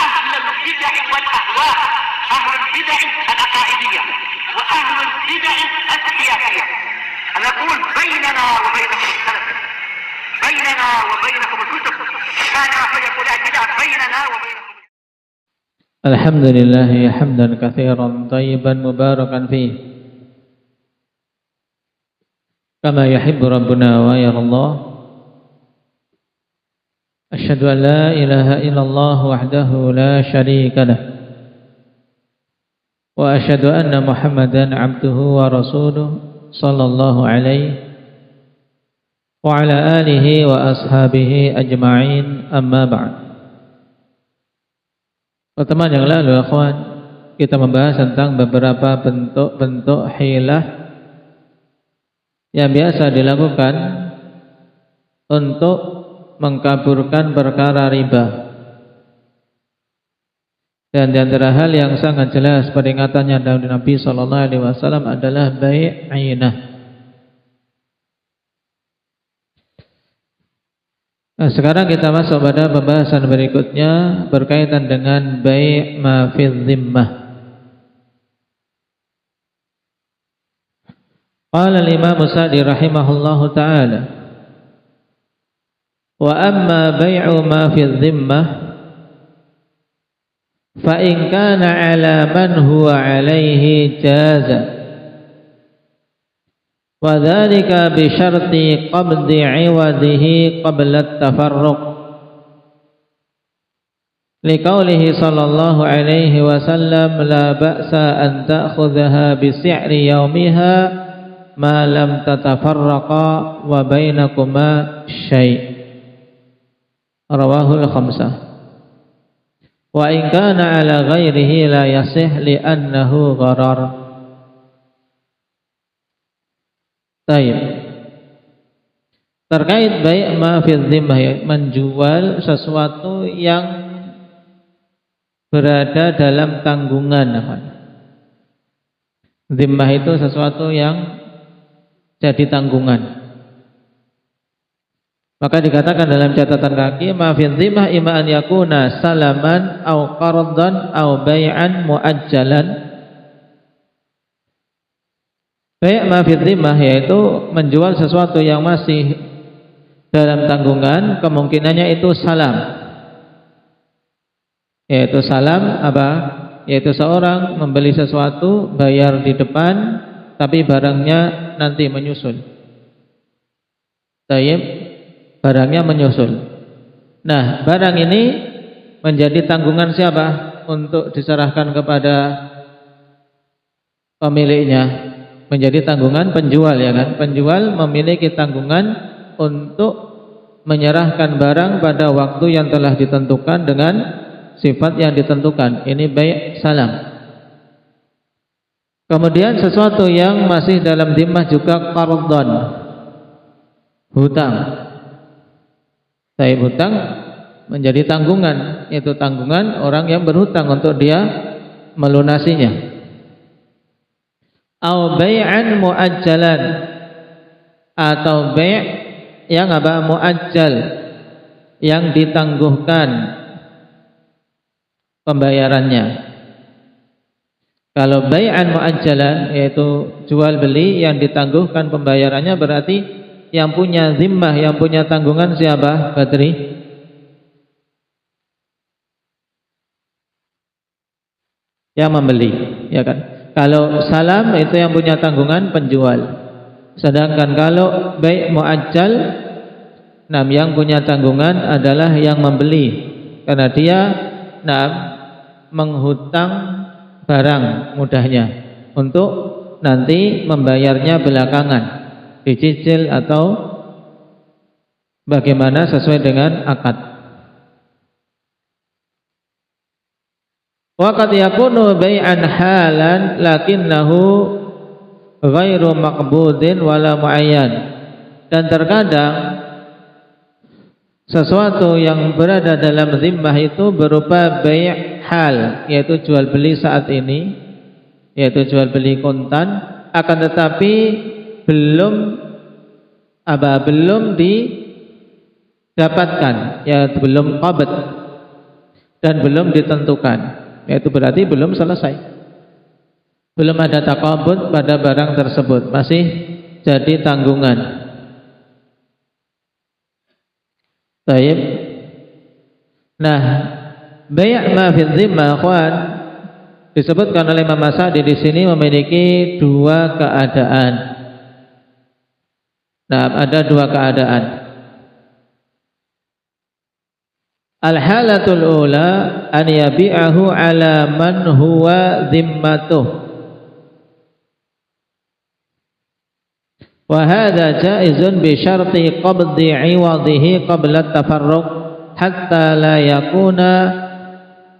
أهل البدع والأهواء، أهل البدع العقائدية وأهل البدع السياسية. أنا أقول بيننا وبينكم السلف، بيننا وبينكم الكتب، كان فيقول البدع بيننا وبينكم. الحمد لله حمدا كثيرا طيبا مباركا فيه كما يحب ربنا ويرضى الله. أشهد أن لا إله إلا الله وحده لا شريك له، وأشهد أن محمدا عبده ورسوله صلى الله عليه وعلى آله وأصحابه أجمعين. أما بعد. Pertemuan yang lalu, akhwan, kita membahas tentang beberapa bentuk-bentuk hilah yang biasa dilakukan untuk mengkaburkan perkara riba. Dan di antara hal yang sangat jelas peringatannya dari Nabi SAW adalah bai' ainah. Nah, sekarang kita masuk pada pembahasan berikutnya berkaitan dengan bai' ma fi dhimmah. Qala al-Imam Sa'di rahimahullahu ta'ala, wa amma bai'u ma fi dhimmah fa in kana 'ala man huwa 'alaihi jaza, wa dzalika bi syarti qabdi 'iwadihi qabla at-tafarruq liqaulihi sallallahu alaihi wasallam la ba'sa an ta'khudhaha bi si'ri yawmiha ma lam tatafarraqa wa bainakuma syai'. Rawahul khamsah. Wa in kana 'ala ghairihi la yasih li annahu gharar. Baik. Terkait bai' ma fi dhimmah, menjual sesuatu yang berada dalam tanggungan. Dhimmah itu sesuatu yang jadi tanggungan. Maka dikatakan dalam catatan kaki, ma fi dhimmah imma an yakuna salaman au qardan au bai'an muajjalan. Bai' ma fi dhimmah yaitu menjual sesuatu yang masih dalam tanggungan, kemungkinannya itu salam. Yaitu salam apa? Yaitu seorang membeli sesuatu, bayar di depan, tapi barangnya nanti menyusul. Tayyib, barangnya menyusul. Nah, barang ini menjadi tanggungan siapa? Untuk diserahkan kepada pemiliknya. Menjadi tanggungan penjual, ya kan? Penjual memiliki tanggungan untuk menyerahkan barang pada waktu yang telah ditentukan dengan sifat yang ditentukan. Ini bai' salam. Kemudian sesuatu yang masih dalam dhimmah juga qardon, hutang. Saya hutang menjadi tanggungan, yaitu tanggungan orang yang berhutang untuk dia melunasinya. Au bai'an muajjalan, atau bai' yang apa? Muajjal, yang ditangguhkan pembayarannya. Kalau bai'an muajjalan yaitu jual beli yang ditangguhkan pembayarannya, berarti yang punya zimmah, yang punya tanggungan siapa? Badri? Yang membeli, ya kan? Kalau salam itu yang punya tanggungan penjual. Sedangkan kalau bai' muajjal, yang punya tanggungan adalah yang membeli, karena dia menghutang barang mudahnya untuk nanti membayarnya belakangan, dicicil atau bagaimana sesuai dengan akad. Wa qad yakunu bai'an halan lakinnahu ghairu maqbudin wala muayyan. Dan terkadang sesuatu yang berada dalam zimmah itu berupa bai' hal, yaitu jual beli saat ini, yaitu jual beli kontan, akan tetapi belum didapatkan, ya belum qabd. dan belum ditentukan, yaitu berarti belum selesai, belum ada taqabud pada barang tersebut, masih jadi tanggungan. Baik. Nah, bai' ma fi dhimmah, akhwan, disebutkan oleh Imam As-Sa'di di sini memiliki dua keadaan. Nah, ada dua keadaan. Al-halatul ula an yabi'ahu ala man huwa dhimmatuh. Wa hadha jaizun bi syarti qabdi 'iwadhihi qabla at-tafarruq hatta la yakuna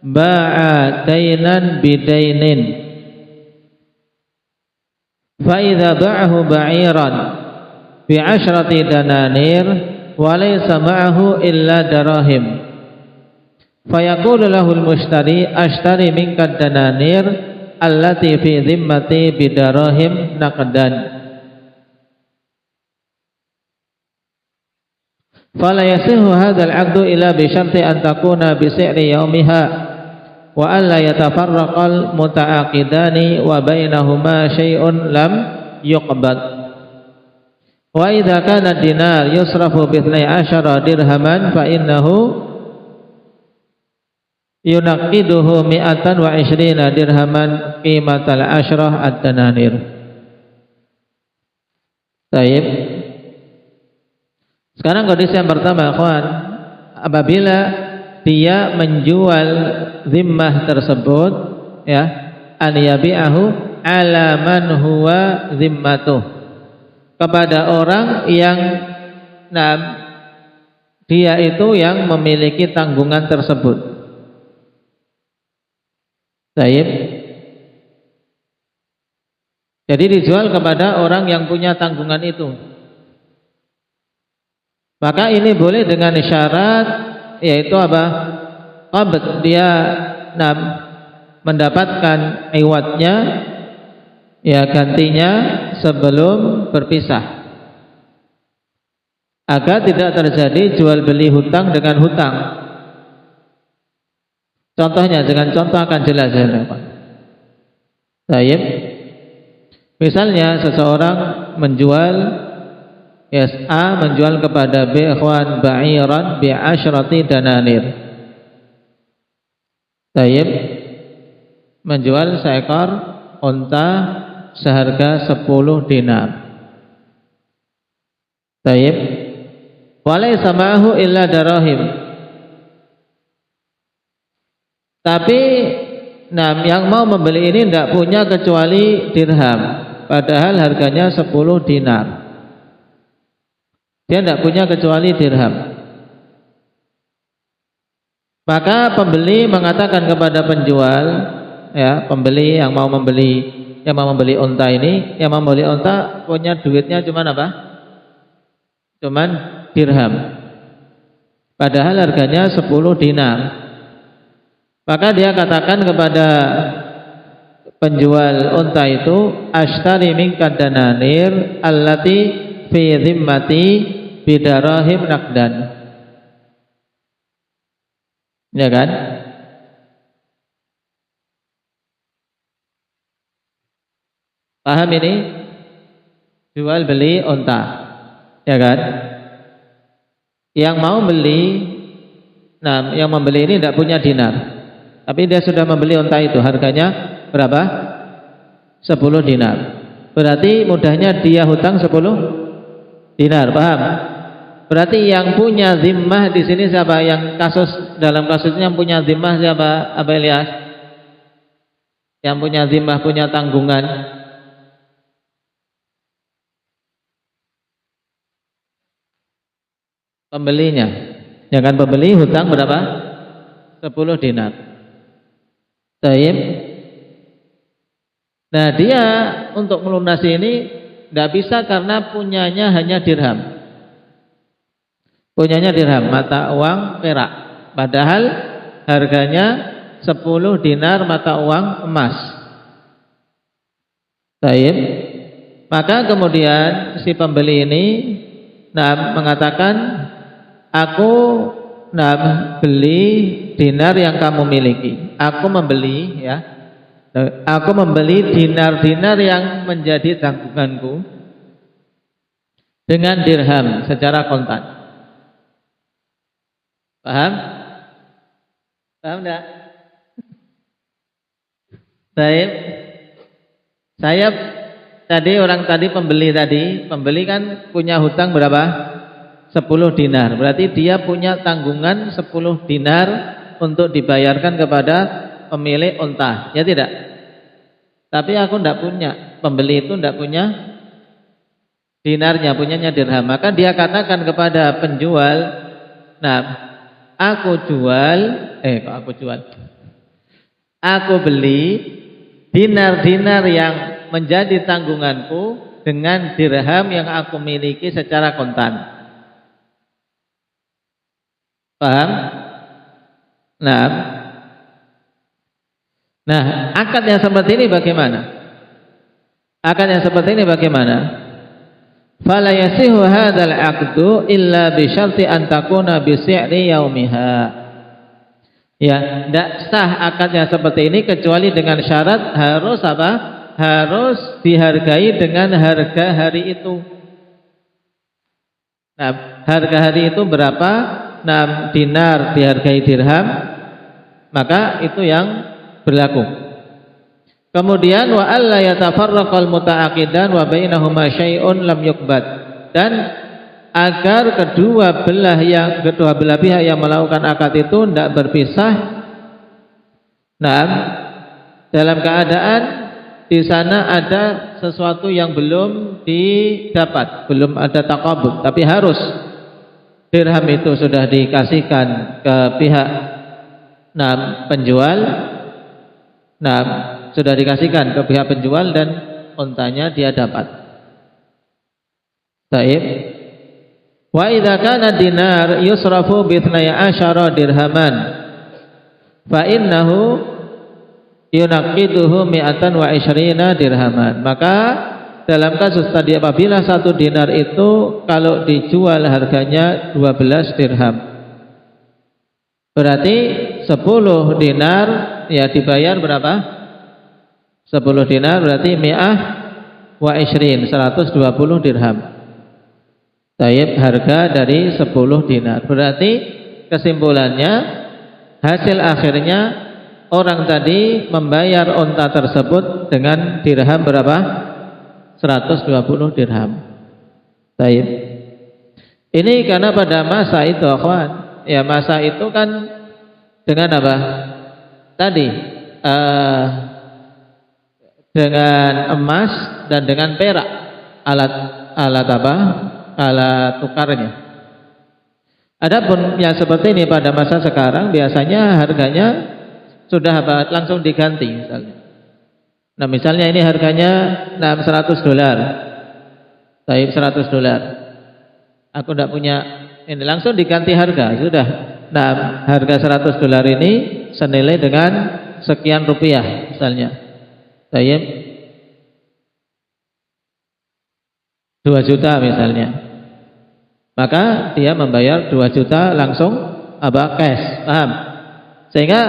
ba'a dainan bidainin. Fa idza ba'ahu ba'iran bi 'ashrati dananir wa laysa ma'ahu illa darahim, fa yaqulu lahu al-mushtari ashtari minka dananir allati fi dhimmati bidarahim naqdan, fala yasihu hadzal 'aqdu illa bi syarti an takuna bi si'ri yaumiha wa an la yatafarraqal muta'aqidani wa bainahuma syai'un lam yuqbad. Wa idza kana dinar yusrafu bi 12 dirhaman fa innahu yunaqiduhu 120 dirhaman qimatal 10 ad-dananir. Baik. Sekarang kondisi yang pertama, akhwan, apabila dia menjual zimmah tersebut, ya, an yabi'ahu ala man huwa zimmatuh, kepada orang yang dia itu yang memiliki tanggungan tersebut. Baik. Jadi dijual kepada orang yang punya tanggungan itu. Maka ini boleh dengan syarat, yaitu apa? Qabd, dia mendapatkan iwadnya, ya, gantinya sebelum berpisah, agar tidak terjadi jual beli hutang dengan hutang. Contohnya, dengan contoh akan jelas ya, Pak. Baik. Misalnya seseorang menjual, yes, A menjual kepada B, ikhwan, ba'iran bi 'ashrati dananir. Baik. Menjual seekor unta seharga 10 dinar. Baik. Walaysa ma'ahu illa darahim. Tapi yang mau membeli ini tidak punya kecuali dirham, padahal harganya 10 dinar. Dia tidak punya kecuali dirham. Maka pembeli mengatakan kepada penjual, ya, pembeli yang mau membeli unta ini, yang mau membeli unta punya duitnya cuman apa? Cuman dirham. Padahal harganya 10 dinar. Maka dia katakan kepada penjual unta itu, ashtari minka dananir allati fi dhimmati bidarahim naqdan. Ya kan? Paham ini? Jual beli unta, ya kan? Yang mau beli, yang membeli ini tidak punya dinar, tapi dia sudah membeli unta itu, harganya berapa? 10 dinar. Berarti mudahnya dia hutang 10 dinar, paham? Berarti yang punya zimmah di sini siapa? Yang dalam kasusnya yang punya zimmah siapa? Apa Ilyas? Yang punya zimmah, punya tanggungan. Pembelinya. Ya kan, pembeli hutang berapa? 10 dinar. Baik. Nah, dia untuk melunasi ini tidak bisa karena punyanya hanya dirham. Punyanya dirham, mata uang perak. Padahal harganya 10 dinar mata uang emas. Baik. Maka kemudian si pembeli ini mengatakan, aku beli dinar yang kamu miliki. Aku membeli, ya. Aku membeli dinar-dinar yang menjadi tanggunganku dengan dirham secara kontan. Paham? Paham enggak? Baik. Saya tadi orang tadi pembeli kan punya hutang berapa? 10 dinar. Berarti dia punya tanggungan 10 dinar untuk dibayarkan kepada pemilik unta. Ya tidak? Tapi aku tidak punya. Pembeli itu tidak punya dinarnya, punyanya dirham. Maka dia katakan kepada penjual, aku beli dinar-dinar yang menjadi tanggunganku dengan dirham yang aku miliki secara kontan. Paham? Nah, akad yang seperti ini bagaimana? Fala yasihu hadzal aqdu illa bi syarti an takuna bi si'ri yaumiha. Ya, tidak sah akadnya seperti ini kecuali dengan syarat harus apa? Harus dihargai dengan harga hari itu. Nah, harga hari itu berapa? 6 dinar dihargai dirham, maka itu yang berlaku. Kemudian wa alla yatafarraqal muta'aqidan wa bainahuma syai'un lam yuqbad, dan agar kedua belah pihak yang melakukan akad itu tidak berpisah. Dalam keadaan di sana ada sesuatu yang belum didapat, belum ada taqabud, tapi harus dirham itu sudah dikasihkan ke pihak penjual. Sudah dikasihkan ke pihak penjual dan untanya dia dapat. Taib. Wa idza kana dinar yusrafu bi 12 dirhaman fa innahu yunaqiduhu 120 dirhaman. Maka dalam kasus tadi apabila 1 dinar itu kalau dijual harganya 12 dirham, berarti 10 dinar ya dibayar berapa? 10 dinar berarti 120 dirham. Taib, harga dari 10 dinar. Berarti kesimpulannya, hasil akhirnya orang tadi membayar unta tersebut dengan dirham berapa? 120 dirham. Taib. Ini karena pada masa itu, akhwan, ya masa itu kan dengan apa? Tadi dengan emas dan dengan perak, alat apa? Alat tukarnya. Adapun yang seperti ini pada masa sekarang biasanya harganya sudah langsung diganti misalnya. Nah, misalnya ini harganya $100. Taib, $100. Aku tidak punya ini, langsung diganti harga sudah. Nah, harga $100 ini senilai dengan sekian rupiah misalnya. Taib, 2 juta misalnya. Maka dia membayar 2 juta langsung cash, paham? Sehingga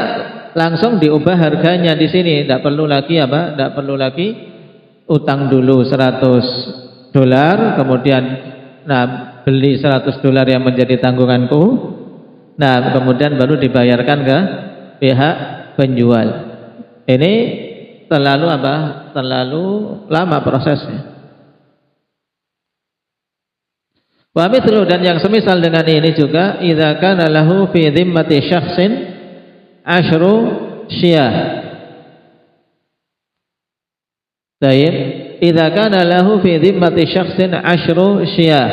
langsung diubah harganya di sini, tidak perlu lagi tidak perlu lagi utang dulu $100, kemudian beli $100 yang menjadi tanggunganku. Kemudian baru dibayarkan ke pihak penjual. Ini terlalu terlalu lama prosesnya. Wa mithlu, dan yang semisal dengan ini juga, idza kana lahu fi dhimmati syakhsin 10 syiyah. Baik, idza kana lahu fi dhimmati syakhsin 10 syiyah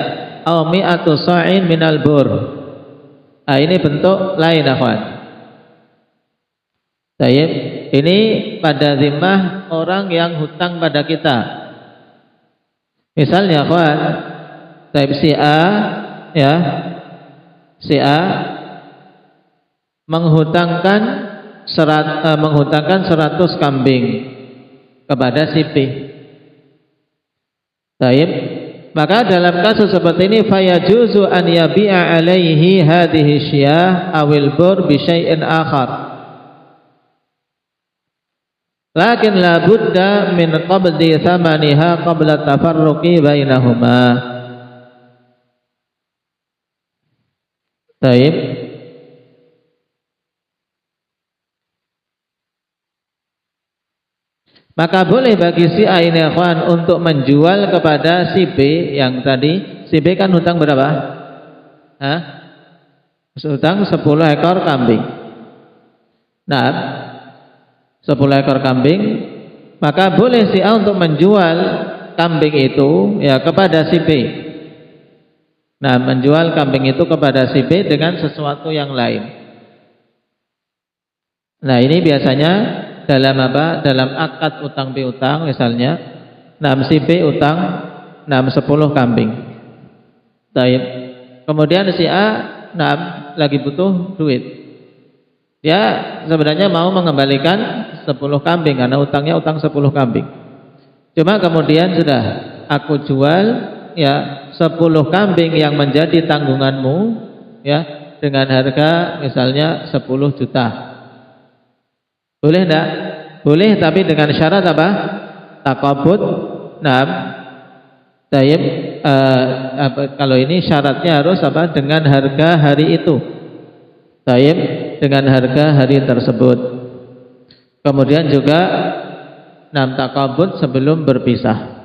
aw 100 sa'in minal bur. Ini bentuk lain, akhwan. Baik, ini pada zimmah orang yang hutang pada kita. Misalnya, akhwan, si A, ya, si A menghutangkan 100 kambing kepada si B. Taib, Maka dalam kasus seperti ini fayajuzu an yabi'a alaihi hadhihi syiyah awil bur bi syai'in akhar. Lakin la budda min qabdi thamaniha qabla tafarruqi bainahuma. Baik. Maka boleh bagi si A ini ikhwan untuk menjual kepada si B yang tadi. Si B kan hutang berapa? Hah? Hutang 10 ekor kambing. Nah, 10 ekor kambing, maka boleh si A untuk menjual kambing itu ya kepada si B. Nah, menjual kambing itu kepada si B dengan sesuatu yang lain. Nah, ini biasanya dalam apa? Dalam akad utang piutang misalnya, si B utang 10 kambing. Baik. Kemudian si A lagi butuh duit. Dia sebenarnya mau mengembalikan 10 kambing karena utangnya utang 10 kambing. Cuma kemudian sudah aku jual ya 10 kambing yang menjadi tanggunganmu ya dengan harga misalnya 10 juta. Boleh enggak? Boleh, tapi dengan syarat apa? Taqabud. Taib. Kalau ini syaratnya harus apa? Dengan harga hari itu. Taib, dengan harga hari tersebut. Kemudian juga taqabud sebelum berpisah.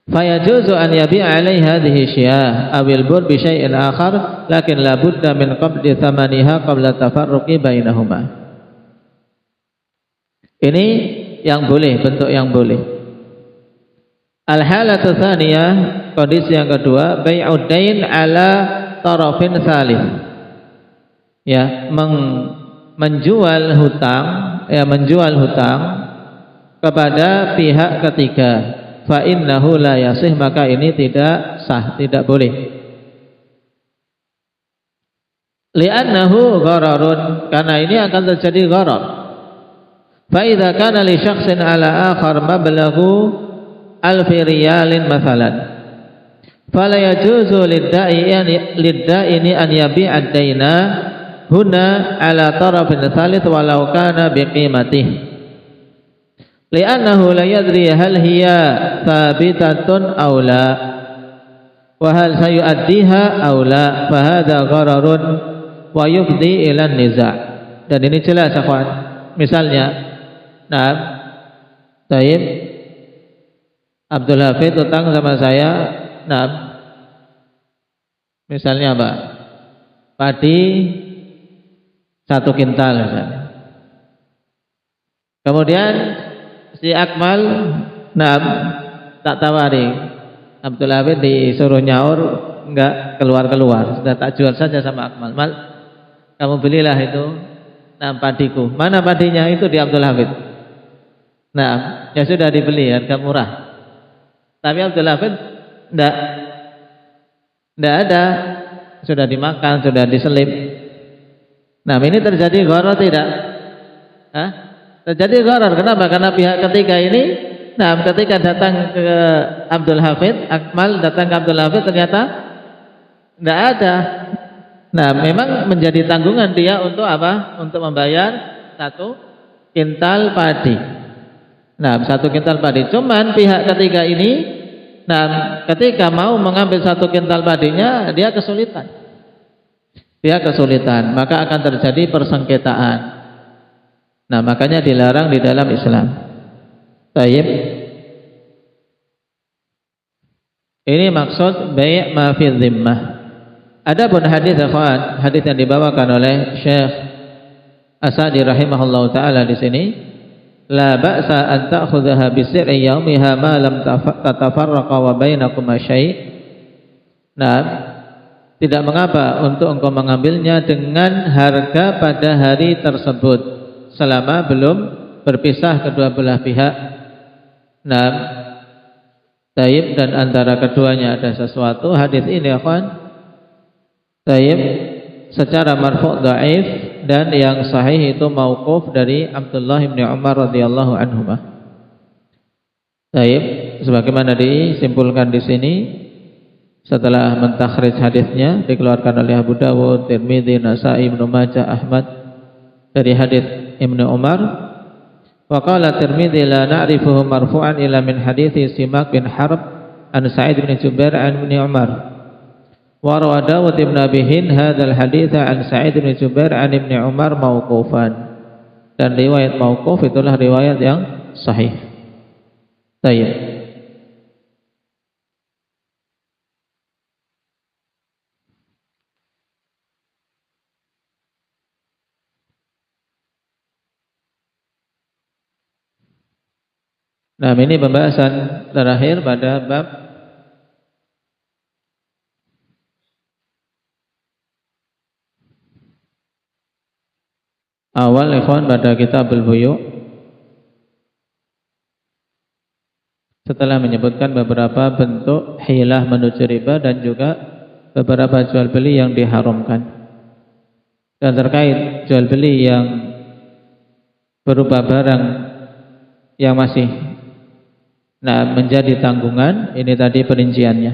Fayajuzu an yabi'a alaihi hadhihi syiyah awil bur bi syai'in akhar lakin la budda min qabdi thamaniha qabla tafarruqi bainahuma. Ini yang boleh, bentuk yang boleh. Al-halatu tsaniyah, kondisi yang kedua, bai'ud dain ala tarafin tsalits. Ya, menjual hutang kepada pihak ketiga. Fa innahu la yasih, maka ini tidak sah, tidak boleh. Li'annahu ghararun, karena ini akan terjadi gharar. Fa idza kana li syakhsin ala akhar mablaghu alfi riyalin mathalan, fala yajuzu lid-da'ini an yabi'a ad-daina huna ala tarafin tsalits walau kana biqimatihi. Li'annahu la yadri hal hiya thabitatun aw la wa hal sayu'addiha aw la fa hadha ghararun wa yufdi ila niza'. Dan ini jelas akhwan. Misalnya Taib Abdul Hafid utang sama saya misalnya apa? Padi 1 kintal misalnya. Kemudian si Akmal tak tawari. Abdul Hafid disuruh nyaur, enggak keluar-keluar. Sudah tak jual saja sama Akmal. Mal, kamu belilah itu padiku. Mana padinya? Itu di Abdul Hafid. Ya sudah dibeli harga murah. Tapi Abdul Hafid enggak ada. Sudah dimakan, sudah diselip. Ini terjadi gharar tidak? Terjadi gharar. Kenapa? Karena pihak ketiga ini ketika datang ke Abdul Hafid, Akmal datang ke Abdul Hafid ternyata tidak ada. Memang menjadi tanggungan dia untuk apa? Untuk membayar 1 kintal padi. 1 kintal padi. Cuman pihak ketiga ini ketika mau mengambil 1 kintal padinya dia kesulitan. Maka akan terjadi persengketaan. Makanya dilarang di dalam Islam. Baik. Ini maksud bai' ma fi dhimmah. Adapun hadis yang dibawakan oleh Syekh As-Sa'di rahimahullahu taala di sini, la ba'sa an ta'khudhaha bi sirri yaumiha ma lam tatafarraqa wa bainakum syai'. Tidak mengapa untuk engkau mengambilnya dengan harga pada hari tersebut selama belum berpisah kedua belah pihak. Taib, dan antara keduanya ada sesuatu. Hadis ini taib secara marfu' dhaif, dan yang sahih itu mauquf dari Abdullah bin Umar radhiyallahu anhuma. Baik, sebagaimana disimpulkan di sini setelah mentakhrij hadisnya dikeluarkan oleh Abu Dawud, Tirmidzi, Nasa'i, Ibnu Majah, Ahmad dari hadis Ibnu Umar. Wa qala Tirmidzi la na'rifuhu marfu'an ila min hadithi Simak bin Harb an Sa'id bin Jubair an Ibnu Umar. Wa rawa Dawud ibn Abi Hind hadzal haditsa an Sa'id bin Jubair an Ibnu Umar mauqufan. Dan riwayat mauquf itulah riwayat yang sahih. Baik. Nah, ini pembahasan terakhir pada bab awal ikhwan pada kitabul buyu'. Setelah menyebutkan beberapa bentuk hilah menuju riba dan juga beberapa jual beli yang diharamkan. Dan terkait jual beli yang berupa barang yang masih menjadi tanggungan, ini tadi perinciannya.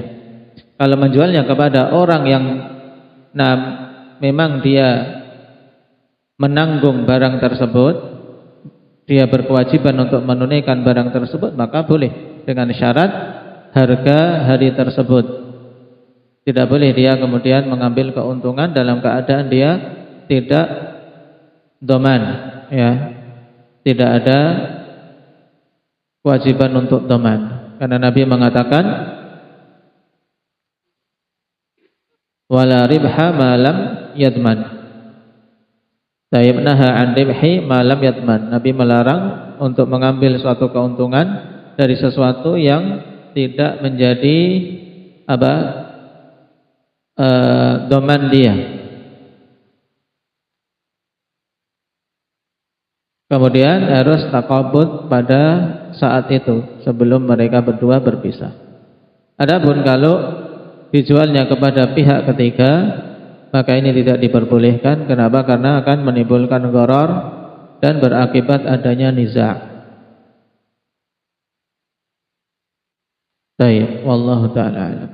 Kalau menjualnya kepada orang yang memang dia menanggung barang tersebut, dia berkewajiban untuk menunaikan barang tersebut, maka boleh dengan syarat harga hari tersebut. Tidak boleh dia kemudian mengambil keuntungan dalam keadaan dia tidak doman, ya. Tidak ada kewajiban untuk doman, karena Nabi mengatakan wala ribha ma lam yadman. Tayyibnaha an ribhi ma lam yadman. Nabi melarang untuk mengambil suatu keuntungan dari sesuatu yang tidak menjadi doman dia. Kemudian harus taqabud pada saat itu sebelum mereka berdua berpisah. Adapun kalau dijualnya kepada pihak ketiga, maka ini tidak diperbolehkan. Kenapa? Karena akan menimbulkan gharar dan berakibat adanya niza'. Baik, wallahu ta'ala alam.